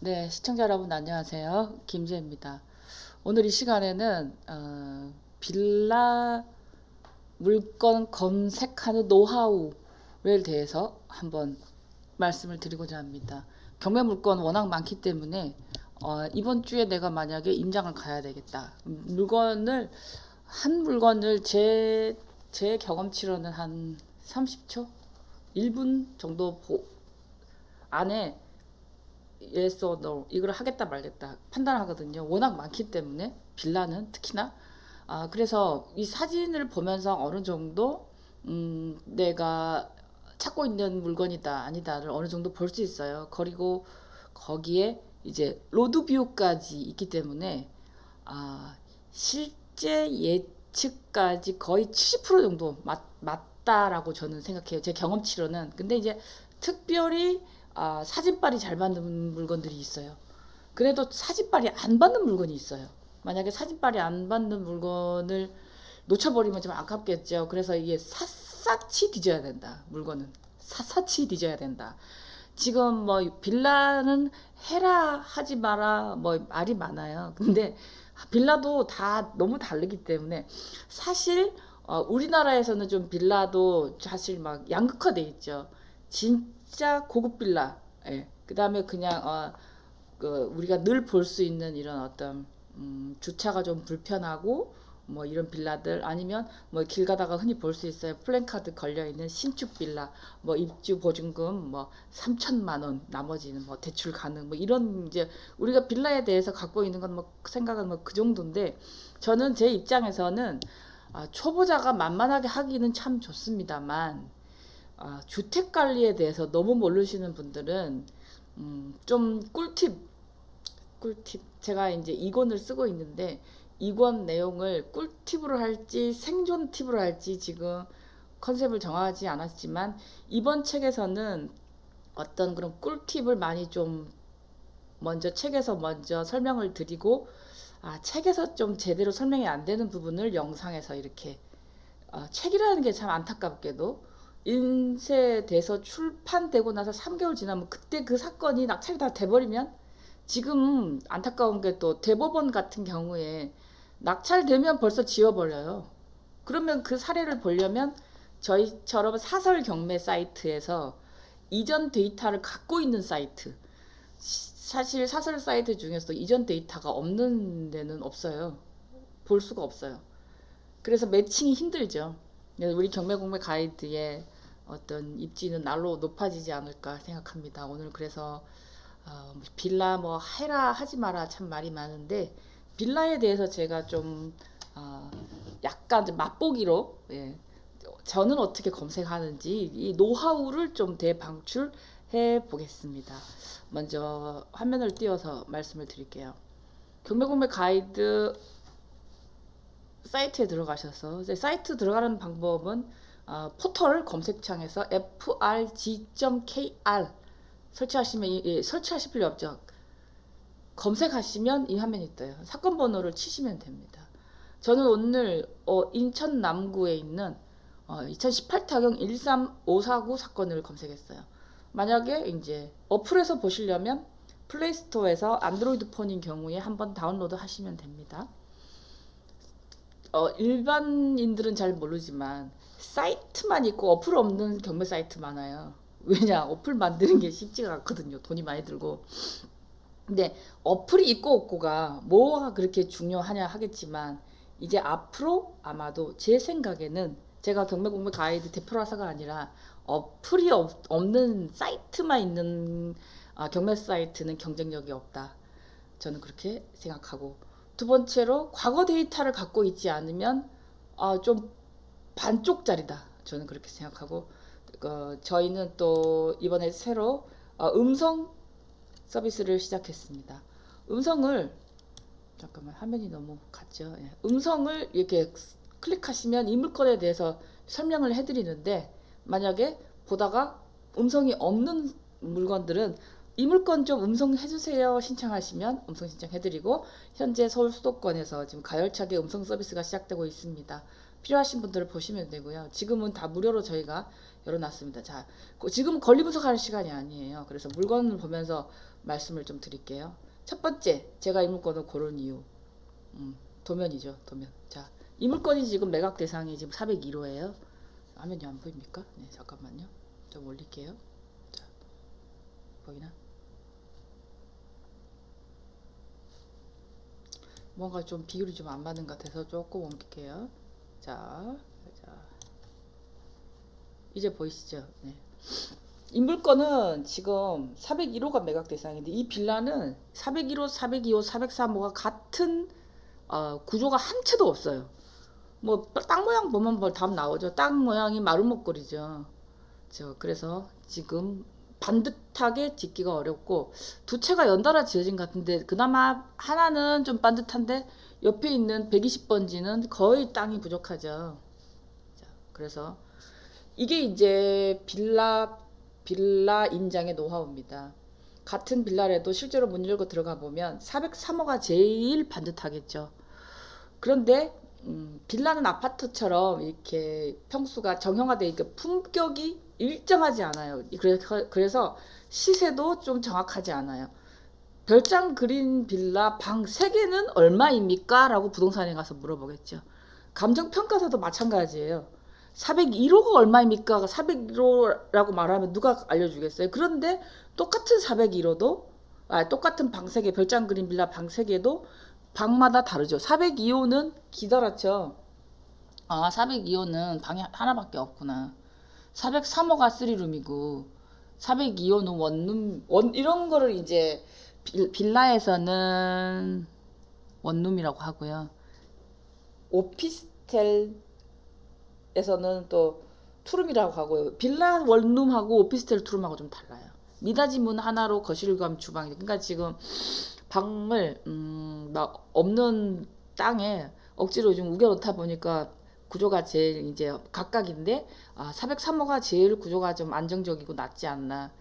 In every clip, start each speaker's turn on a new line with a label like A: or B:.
A: 네, 시청자 여러분 안녕하세요. 김재입니다. 오늘 이 시간에는 빌라 물건 검색하는 노하우에 대해서 한번 말씀을 드리고자 합니다. 경매 물건 워낙 많기 때문에 이번 주에 내가 만약에 임장을 가야 되겠다. 한 물건을 제 경험치로는 한 30초? 1분 정도 안에 yes or no 이걸 하겠다 말겠다 판단하거든요. 워낙 많기 때문에 빌라는 특히나 그래서 이 사진을 보면서 어느 정도 내가 찾고 있는 물건이다 아니다를 어느 정도 볼 수 있어요. 그리고 거기에 이제 로드뷰까지 있기 때문에 실제 예측까지 거의 70% 정도 맞다라고 저는 생각해요. 제 경험치로는. 근데 이제 특별히 사진빨이 잘 받는 물건들이 있어요. 그래도 사진빨이 안 받는 물건이 있어요. 만약에 사진빨이 안 받는 물건을 놓쳐버리면 좀 아깝겠죠. 그래서 이게 샅샅이 뒤져야 된다. 물건은 샅샅이 뒤져야 된다. 지금 뭐 빌라는 해라 하지 마라 뭐 말이 많아요. 근데 빌라도 다 너무 다르기 때문에 사실 우리나라에서는 좀 빌라도 사실 막 양극화돼 있죠. 진짜 고급 빌라, 예. 그다음에 그냥 우리가 늘 볼 수 있는 이런 어떤 주차가 좀 불편하고 뭐 이런 빌라들 아니면 뭐 길 가다가 흔히 볼 수 있어요. 플랜카드 걸려 있는 신축 빌라 뭐 입주 보증금 뭐 3천만 원 나머지는 뭐 대출 가능 뭐 이런 이제 우리가 빌라에 대해서 갖고 있는 건 뭐 생각은 뭐 그 정도인데 저는 제 입장에서는 초보자가 만만하게 하기는 참 좋습니다만 주택 관리에 대해서 너무 모르시는 분들은 좀 꿀팁 제가 이제 2권을 쓰고 있는데 2권 내용을 꿀팁으로 할지 생존 팁으로 할지 지금 컨셉을 정하지 않았지만 이번 책에서는 어떤 그런 꿀팁을 많이 좀 책에서 먼저 설명을 드리고 책에서 좀 제대로 설명이 안 되는 부분을 영상에서 이렇게 책이라는 게 참 안타깝게도 인쇄돼서 출판되고 나서 3개월 지나면 그때 그 사건이 낙찰이 다 돼버리면 지금 안타까운 게 또 대법원 같은 경우에 낙찰되면 벌써 지워버려요. 그러면 그 사례를 보려면 저희처럼 사설 경매 사이트에서 이전 데이터를 갖고 있는 사이트 사실 사설 사이트 중에서도 이전 데이터가 없는 데는 없어요. 볼 수가 없어요. 그래서 매칭이 힘들죠. 우리 경매공매 가이드의 어떤 입지는 날로 높아지지 않을까 생각합니다. 오늘 그래서 빌라 뭐 해라 하지 마라 참 말이 많은데 빌라에 대해서 제가 좀 약간 좀 맛보기로 저는 어떻게 검색하는지 이 노하우를 좀 대방출해 보겠습니다. 먼저 화면을 띄워서 말씀을 드릴게요. 경매공매 가이드 사이트에 들어가셔서 사이트 들어가는 방법은 포털 검색창에서 frg.kr 설치하시면 설치하실 필요 없죠. 검색하시면 이 화면이 떠요. 사건 번호를 치시면 됩니다. 저는 오늘 인천 남구에 있는 2018 타경 13549 사건을 검색했어요. 만약에 이제 어플에서 보시려면 플레이스토어에서 안드로이드 폰인 경우에 한번 다운로드 하시면 됩니다. 일반인들은 잘 모르지만 사이트만 있고 어플 없는 경매 사이트 많아요. 왜냐 어플 만드는 게 쉽지가 않거든요. 돈이 많이 들고. 근데 어플이 있고 없고가 뭐가 그렇게 중요하냐 하겠지만 이제 앞으로 아마도 제 생각에는 제가 경매공매 가이드 대표라서가 아니라 어플이 없는 사이트만 있는 경매 사이트는 경쟁력이 없다. 저는 그렇게 생각하고 두 번째로 과거 데이터를 갖고 있지 않으면 좀 반쪽짜리다. 저는 그렇게 생각하고 저희는 또 이번에 새로 음성 서비스를 시작했습니다. 음성을 잠깐만 화면이 너무 갔죠. 음성을 이렇게 클릭하시면 이 물건에 대해서 설명을 해드리는데 만약에 보다가 음성이 없는 물건들은 이 물건 좀 음성 해주세요 신청하시면 음성 신청해드리고 현재 서울 수도권에서 지금 가열차게 음성 서비스가 시작되고 있습니다. 필요하신 분들을 보시면 되고요. 지금은 다 무료로 저희가 열어놨습니다. 자, 지금 권리분석할 시간이 아니에요. 그래서 물건을 보면서 말씀을 좀 드릴게요. 첫 번째, 제가 이 물건을 고른 이유. 도면이죠, 도면. 자, 이 물건이 지금 매각 대상이 지금 401호예요. 화면이 안 보입니까? 네, 잠깐만요. 좀 올릴게요. 자, 보이나? 뭔가 좀 비율이 좀 안 맞는 것 같아서 조금 옮길게요. 자, 이제 보이시죠? 네. 이 물건은 지금 401호가 매각 대상인데 이 빌라는 401호, 402호, 403호가 같은 구조가 한 채도 없어요. 뭐 땅 모양 보면 뭐 답 나오죠. 땅 모양이 마루목걸이죠. 그래서 지금 반듯하게 짓기가 어렵고 두 채가 연달아 지어진 것 같은데 그나마 하나는 좀 반듯한데 옆에 있는 120번지는 거의 땅이 부족하죠. 자, 그래서 이게 이제 빌라 임장의 노하우입니다. 같은 빌라라도 실제로 문 열고 들어가 보면 403호가 제일 반듯하겠죠. 그런데 빌라는 아파트처럼 이렇게 평수가 정형화되어 있고 품격이 일정하지 않아요. 그래서 시세도 좀 정확하지 않아요. 별장 그린 빌라 방 3개는 얼마입니까? 라고 부동산에 가서 물어보겠죠. 감정평가사도 마찬가지예요. 401호가 얼마입니까? 401호라고 말하면 누가 알려주겠어요? 그런데 똑같은 401호도 똑같은 방 3개, 별장 그린 빌라 방 3개도 방마다 다르죠. 402호는 기다랗죠. 402호는 방이 하나밖에 없구나. 403호가 3룸이고 402호는 원룸 이런 거를 이제 빌라에서는 원룸이라고 하고요. 오피스텔에서는 또 투룸이라고 하고요. 빌라 원룸하고 오피스텔 투룸하고 좀 달라요. 미닫이 문 하나로 거실감 주방이. 그러니까 지금 방을 막 없는 땅에 억지로 좀 우겨놓다 보니까 구조가 제일 이제 각각인데 403호가 제일 구조가 좀 안정적이고 낫지 않나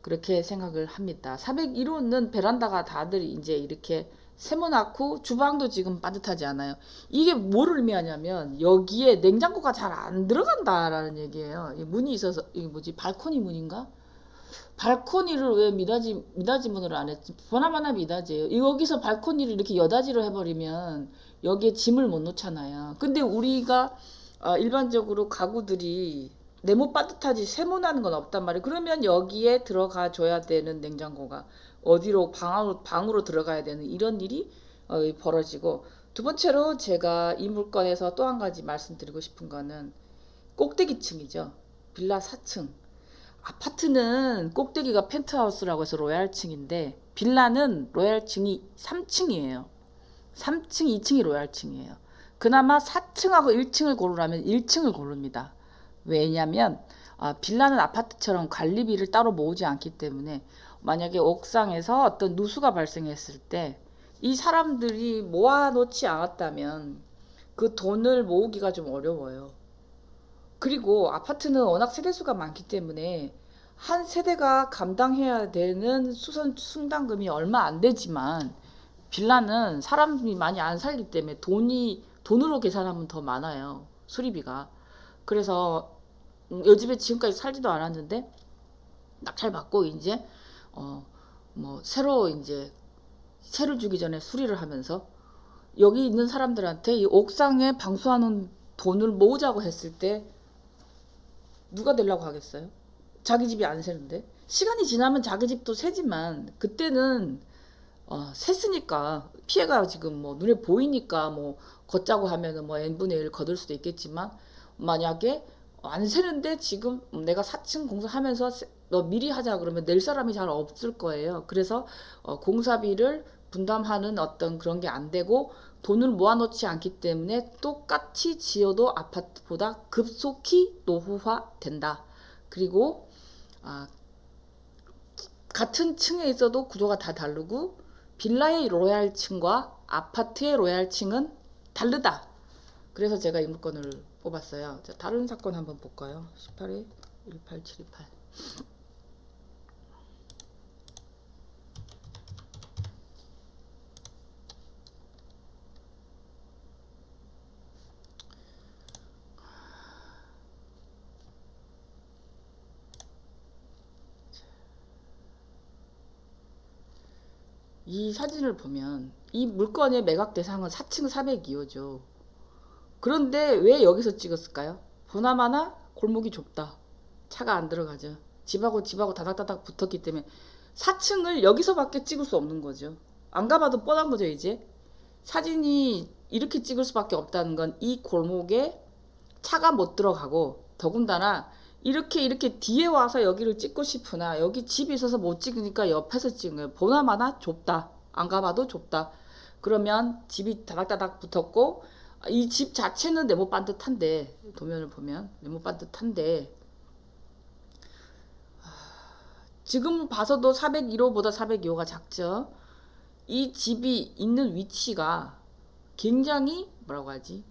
A: 그렇게 생각을 합니다. 401호는 베란다가 다들 이제 이렇게 세모나고 주방도 지금 반듯하지 않아요. 이게 뭘 의미하냐면 여기에 냉장고가 잘 안 들어간다라는 얘기예요. 문이 있어서 이게 뭐지 발코니 문인가? 발코니를 왜 미닫이 문으로 안 했지? 보나마나 미닫이에요. 여기서 발코니를 이렇게 여닫이로 해버리면 여기에 짐을 못 놓잖아요. 근데 우리가 일반적으로 가구들이 네모 빠듯하지 세모나는 건 없단 말이에요. 그러면 여기에 들어가 줘야 되는 냉장고가 어디로 방으로 들어가야 되는 이런 일이 벌어지고 두 번째로 제가 이 물건에서 또 한 가지 말씀드리고 싶은 거는 꼭대기층이죠. 빌라 4층. 아파트는 꼭대기가 펜트하우스라고 해서 로얄층인데 빌라는 로얄층이 3층이에요. 3층, 2층이 로얄층이에요. 그나마 4층하고 1층을 고르라면 1층을 고릅니다. 왜냐면 빌라는 아파트처럼 관리비를 따로 모으지 않기 때문에 만약에 옥상에서 어떤 누수가 발생했을 때 이 사람들이 모아놓지 않았다면 그 돈을 모으기가 좀 어려워요. 그리고 아파트는 워낙 세대수가 많기 때문에 한 세대가 감당해야 되는 수선 충당금이 얼마 안 되지만 빌라는 사람이 많이 안 살기 때문에 돈으로 계산하면 더 많아요. 수리비가. 그래서 요 집에 지금까지 살지도 않았는데 낙찰 받고 이제 뭐 새로 이제 세를 주기 전에 수리를 하면서 여기 있는 사람들한테 이 옥상에 방수하는 돈을 모으자고 했을 때 누가 되려고 하겠어요? 자기 집이 안 새는데. 시간이 지나면 자기 집도 새지만 그때는 샜으니까 피해가 지금 뭐 눈에 보이니까 뭐 걷자고 하면은 뭐 n분의 1 거둘 수도 있겠지만 만약에 안 새는데 지금 내가 4층 공사하면서 너 미리 하자 그러면 낼 사람이 잘 없을 거예요. 그래서 공사비를 분담하는 어떤 그런 게 안 되고 돈을 모아놓지 않기 때문에 똑같이 지어도 아파트보다 급속히 노후화 된다. 그리고 같은 층에 있어도 구조가 다 다르고 빌라의 로얄층과 아파트의 로얄층은 다르다. 그래서 제가 이 물건을 뽑았어요. 자, 다른 사건 한번 볼까요? 18에 18728. 이 사진을 보면 이 물건의 매각 대상은 4층 402호죠. 그런데 왜 여기서 찍었을까요? 보나마나 골목이 좁다. 차가 안 들어가죠. 집하고 다닥다닥 붙었기 때문에 4층을 여기서밖에 찍을 수 없는 거죠. 안 가봐도 뻔한 거죠, 이제. 사진이 이렇게 찍을 수밖에 없다는 건 이 골목에 차가 못 들어가고, 더군다나 이렇게 뒤에 와서 여기를 찍고 싶으나 여기 집이 있어서 못 찍으니까 옆에서 찍은 거예요. 보나마나 좁다. 안 가봐도 좁다. 그러면 집이 다닥다닥 붙었고, 이 집 자체는 네모 반듯한데, 도면을 보면 네모 반듯한데, 지금 봐서도 401호보다 402호가 작죠. 이 집이 있는 위치가 굉장히 뭐라고 하지?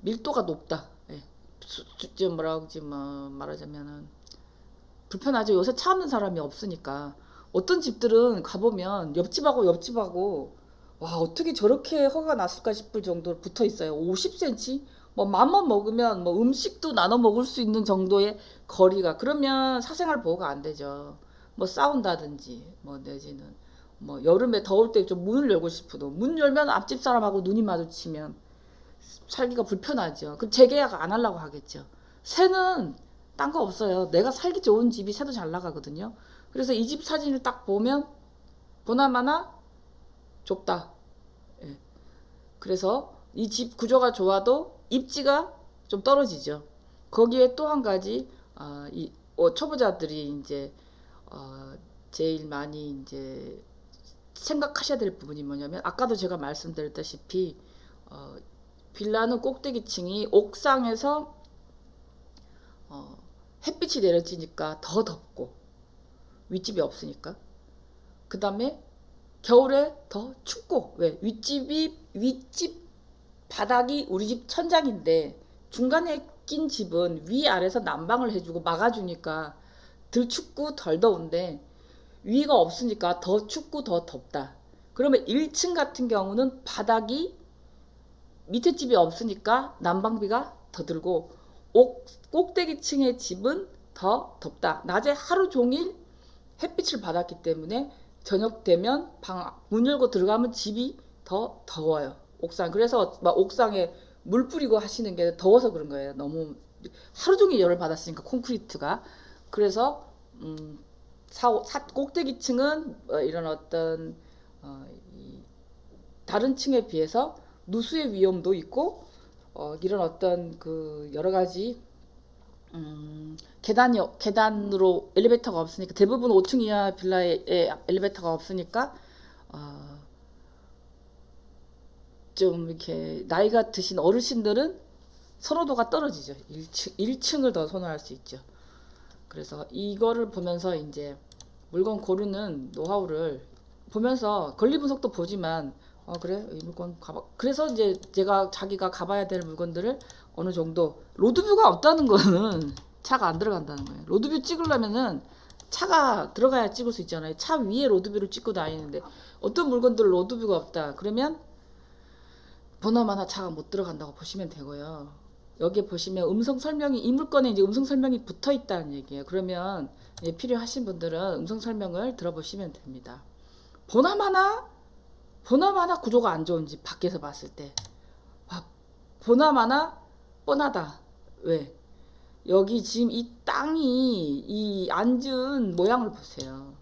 A: 밀도가 높다. 예. 좀 뭐라고 하지, 뭐 말하자면은 불편하죠. 요새 차 없는 사람이 없으니까. 어떤 집들은 가보면 옆집하고 와, 어떻게 저렇게 허가 났을까 싶을 정도로 붙어 있어요. 50cm? 뭐 맘만 먹으면 뭐 음식도 나눠 먹을 수 있는 정도의 거리가. 그러면 사생활 보호가 안 되죠. 뭐 싸운다든지 뭐 내지는 뭐 여름에 더울 때 좀 문을 열고 싶어도 문 열면 앞집 사람하고 눈이 마주치면 살기가 불편하죠. 그럼 재계약 안 하려고 하겠죠. 새는 딴 거 없어요. 내가 살기 좋은 집이 새도 잘 나가거든요. 그래서 이 집 사진을 딱 보면 보나마나 좁다. 예. 그래서 이 집 구조가 좋아도 입지가 좀 떨어지죠. 거기에 또 한 가지 초보자들이 이제 제일 많이 이제 생각하셔야 될 부분이 뭐냐면, 아까도 제가 말씀드렸다시피 빌라는 꼭대기층이 옥상에서 햇빛이 내려지니까 더 덥고 윗집이 없으니까, 그 다음에 겨울에 더 춥고, 왜? 윗집 바닥이 우리 집 천장인데 중간에 낀 집은 위아래서 난방을 해주고 막아주니까 덜 춥고 덜 더운데, 위가 없으니까 더 춥고 더 덥다. 그러면 1층 같은 경우는 바닥이 밑에 집이 없으니까 난방비가 더 들고, 꼭대기층의 집은 더 덥다. 낮에 하루 종일 햇빛을 받았기 때문에 저녁 되면 문 열고 들어가면 집이 더 더워요. 옥상. 그래서 막 옥상에 물 뿌리고 하시는 게 더워서 그런 거예요. 너무 하루 종일 열을 받았으니까 콘크리트가. 그래서 꼭대기층은 이런 어떤 다른 층에 비해서 누수의 위험도 있고, 이런 어떤 그 여러 가지 계단으로 엘리베이터가 없으니까, 대부분 5층 이하 빌라에 엘리베이터가 없으니까 좀 이렇게 나이가 드신 어르신들은 선호도가 떨어지죠. 1층을 더 선호할 수 있죠. 그래서 이거를 보면서 이제 물건 고르는 노하우를 보면서 권리 분석도 보지만, 그래, 이 물건 가봐. 그래서 이제 자기가 가봐야 될 물건들을 어느 정도, 로드뷰가 없다는 거는 차가 안 들어간다는 거예요. 로드뷰 찍으려면은 차가 들어가야 찍을 수 있잖아요. 차 위에 로드뷰를 찍고 다니는데 어떤 물건들 로드뷰가 없다. 그러면 보나마나 차가 못 들어간다고 보시면 되고요. 여기에 보시면 음성 설명이, 이 물건에 이제 음성 설명이 붙어 있다는 얘기예요. 그러면 필요하신 분들은 음성 설명을 들어보시면 됩니다. 보나마나 구조가 안 좋은지 밖에서 봤을 때 보나마나 뻔하다. 왜? 여기 지금 이 땅이, 이 앉은 모양을 보세요.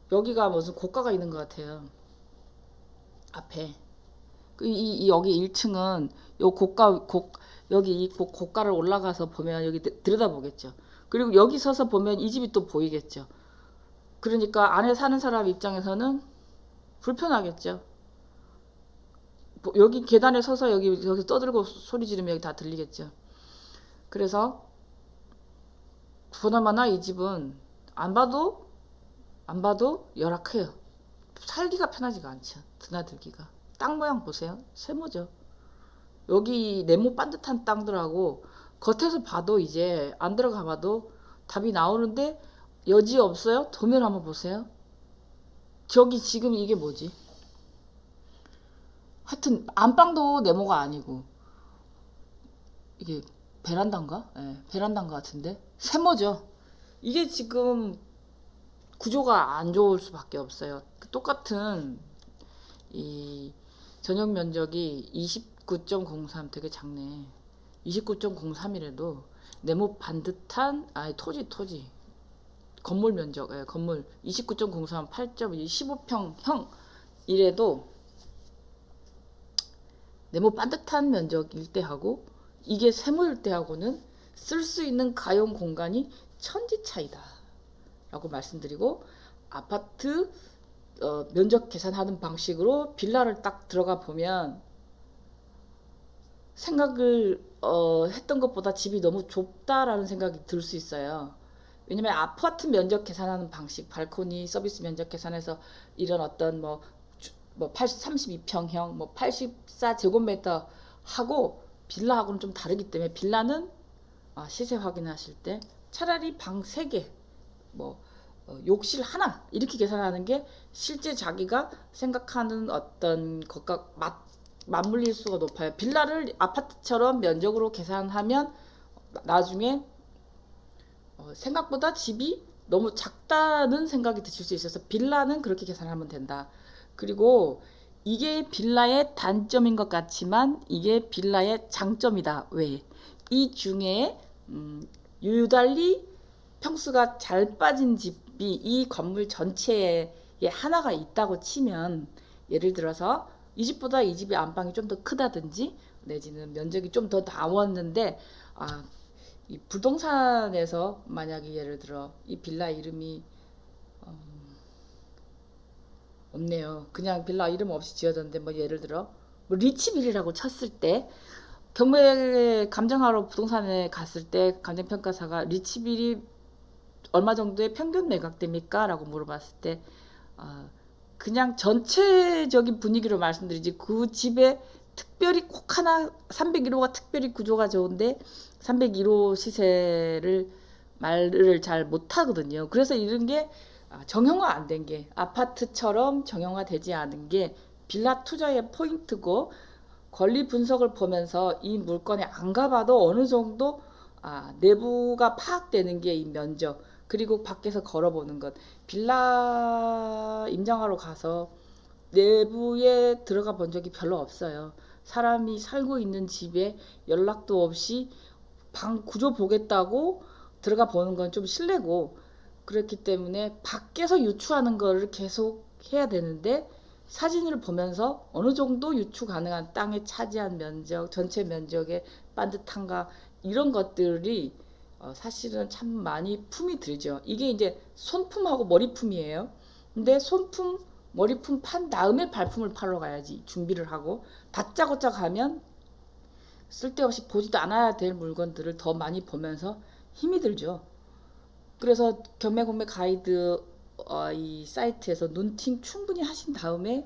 A: 여기가 무슨 고가가 있는 것 같아요. 앞에. 여기 1층은 여기 이 고가를 올라가서 보면 여기 들여다보겠죠. 그리고 여기 서서 보면 이 집이 또 보이겠죠. 그러니까 안에 사는 사람 입장에서는 불편하겠죠. 여기 계단에 서서 여기서 떠들고 소리 지르면 여기 다 들리겠죠. 그래서 보나마나 이 집은 안 봐도 열악해요. 살기가 편하지가 않죠. 드나들기가. 땅 모양 보세요. 세모죠. 여기 네모 반듯한 땅들하고 겉에서 봐도 이제 안 들어가 봐도 답이 나오는데 여지 없어요? 도면 한번 보세요. 저기 지금 이게 뭐지? 하여튼 안방도 네모가 아니고 이게 베란다인가? 네, 베란다인 것 같은데 세모죠. 이게 지금 구조가 안 좋을 수밖에 없어요. 똑같은 이 전용 면적이 29.03 되게 작네. 29.03이라도 네모 반듯한 토지 건물 면적 건물 29.03 8.2 15평형 이래도 네모 반듯한 면적일 때하고 이게 세모일 때하고는 쓸 수 있는 가용 공간이 천지 차이다 라고 말씀드리고, 아파트 면적 계산하는 방식으로 빌라를 딱 들어가 보면 생각을 했던 것보다 집이 너무 좁다라는 생각이 들 수 있어요. 왜냐면 아파트 면적 계산하는 방식, 발코니 서비스 면적 계산해서 이런 어떤 뭐 32평형, 뭐 84제곱미터 하고 빌라하고는 좀 다르기 때문에, 빌라는 시세 확인하실 때 차라리 방 3개, 뭐 욕실 하나 이렇게 계산하는 게 실제 자기가 생각하는 어떤 것과 맞물릴 수가 높아요. 빌라를 아파트처럼 면적으로 계산하면 나중에 생각보다 집이 너무 작다는 생각이 드실 수 있어서 빌라는 그렇게 계산하면 된다. 그리고 이게 빌라의 단점인 것 같지만 이게 빌라의 장점이다. 왜? 이 중에 유달리 평수가 잘 빠진 집이 이 건물 전체에 하나가 있다고 치면, 예를 들어서 이 집보다 이 집의 안방이 좀 더 크다든지 내지는 면적이 좀 더 나왔는데, 이 부동산에서 만약에 예를 들어 이 빌라 이름이 없네요. 그냥 빌라 이름 없이 지어졌는데, 뭐 예를 들어 뭐 리치빌이라고 쳤을 때, 경매 감정하러 부동산에 갔을 때 감정평가사가 리치빌이 얼마 정도의 평균 매각됩니까? 라고 물어봤을 때 그냥 전체적인 분위기로 말씀드리지, 그 집에 특별히 꼭 하나 301호가 특별히 구조가 좋은데 301호 시세를 말을 잘 못하거든요. 그래서 이런 게 정형화 안 된 게, 아파트처럼 정형화 되지 않은 게 빌라 투자의 포인트고, 권리 분석을 보면서 이 물건에 안 가봐도 어느 정도 내부가 파악되는 게 이 면적, 그리고 밖에서 걸어보는 것. 빌라 임장하러 가서 내부에 들어가 본 적이 별로 없어요. 사람이 살고 있는 집에 연락도 없이 방 구조 보겠다고 들어가 보는 건 좀 실례고, 그렇기 때문에 밖에서 유추하는 거를 계속 해야 되는데, 사진을 보면서 어느 정도 유추 가능한 땅에 차지한 면적, 전체 면적의 반듯한가, 이런 것들이 사실은 참 많이 품이 들죠. 이게 이제 손품하고 머리품이에요. 근데 손품, 머리품 판 다음에 발품을 팔러 가야지, 준비를 하고. 다짜고짜 가면 쓸데없이 보지도 않아야 될 물건들을 더 많이 보면서 힘이 들죠. 그래서 경매공매 가이드 이 사이트에서 눈팅 충분히 하신 다음에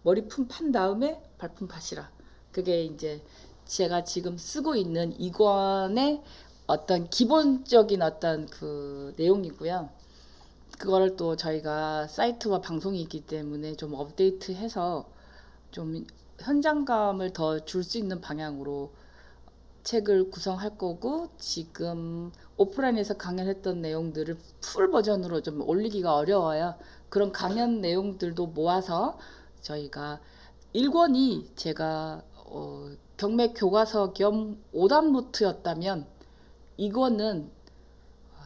A: 머리품 판 다음에 발품 파시라. 그게 이제 제가 지금 쓰고 있는 이권의 어떤 기본적인 어떤 그 내용이고요. 그거를 또 저희가 사이트와 방송이 있기 때문에 좀 업데이트해서 좀 현장감을 더 줄 수 있는 방향으로 책을 구성할 거고, 지금 오프라인에서 강연했던 내용들을 풀 버전으로 좀 올리기가 어려워요. 그런 강연 내용들도 모아서 저희가 1권이 제가 경매 교과서 겸 오답 노트였다면, 이거는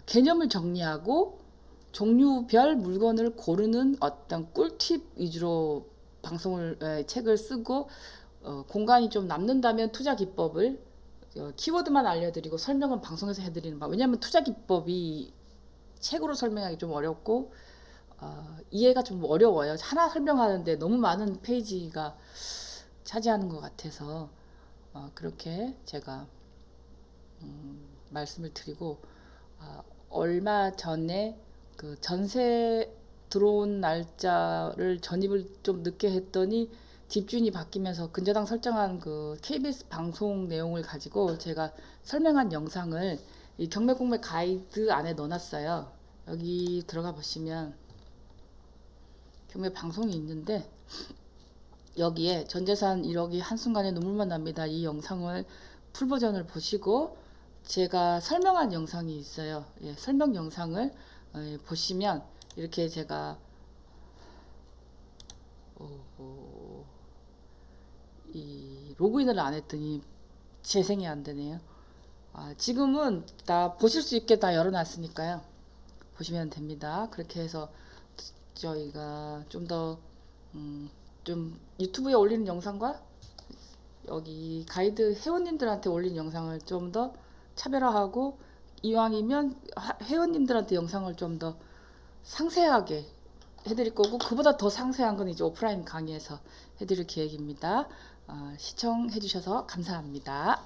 A: 개념을 정리하고 종류별 물건을 고르는 어떤 꿀팁 위주로 책을 쓰고, 공간이 좀 남는다면 투자 기법을 키워드만 알려드리고 설명은 방송에서 해드리는 바. 왜냐하면 투자 기법이 책으로 설명하기 좀 어렵고 이해가 좀 어려워요. 하나 설명하는데 너무 많은 페이지가 차지하는 것 같아서 그렇게 제가 말씀을 드리고, 얼마 전에 그 전세 들어온 날짜를 전입을 좀 늦게 했더니 집주인이 바뀌면서 근저당 설정한 그 KBS 방송 내용을 가지고 제가 설명한 영상을 이 경매공매 가이드 안에 넣어놨어요. 여기 들어가 보시면 경매 방송이 있는데, 여기에 전재산 1억이 한순간에 눈물만 납니다. 이 영상을 풀 버전을 보시고 제가 설명한 영상이 있어요. 설명 영상을 보시면 이렇게 제가 이 로그인을 안 했더니 재생이 안 되네요. 지금은 다 보실 수 있게 다 열어놨으니까요. 보시면 됩니다. 그렇게 해서 저희가 좀 더 좀 유튜브에 올리는 영상과 여기 가이드 회원님들한테 올린 영상을 좀 더 차별화하고, 이왕이면 회원님들한테 영상을 좀 더 상세하게 해드릴 거고, 그보다 더 상세한 건 이제 오프라인 강의에서 해드릴 계획입니다. 시청해 주셔서 감사합니다.